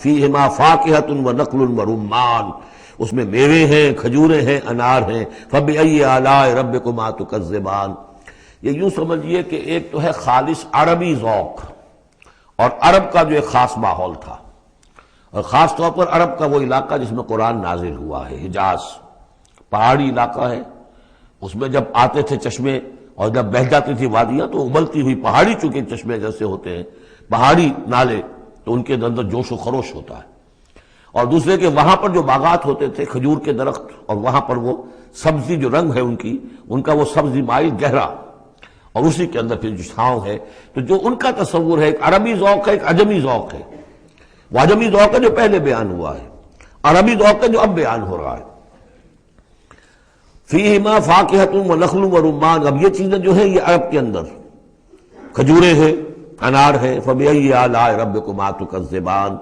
فیہما فاکہۃ ونخل ورمان، اس میں میوے ہیں، کھجوریں ہیں، انار ہیں۔ فبأی آلاء ربکما تکذبان، یہ یوں سمجھیے کہ ایک تو ہے خالص عربی ذوق، اور عرب کا جو ایک خاص ماحول تھا، اور خاص طور پر عرب کا وہ علاقہ جس میں قرآن نازل ہوا ہے، حجاز پہاڑی علاقہ ہے، اس میں جب آتے تھے چشمے اور جب بہہ جاتی تھی وادیاں تو ابلتی ہوئی پہاڑی چونکہ چشمے جیسے ہوتے ہیں، پہاڑی نالے، تو ان کے اندر جوش و خروش ہوتا ہے۔ اور دوسرے کہ وہاں پر جو باغات ہوتے تھے کھجور کے درخت، اور وہاں پر وہ سبزی جو رنگ ہے ان کا وہ سبزی مائل گہرا، اور اسی کے اندر پھر جو چھاؤں ہے، تو جو ان کا تصور ہے ایک عربی ذوق ہے، ایک عجمی ذوق ہے۔ وہ عجمی ذوق ہے جو پہلے بیان ہوا ہے، عربی ذوق ہے جو اب بیان ہو رہا ہے۔ فیہما فاکہۃ ونخل ورمان، اب یہ چیزیں جو ہیں یہ عرب کے اندر کھجوریں ہیں، انار ہے۔ فبأی آلاء ربکما تکذبان،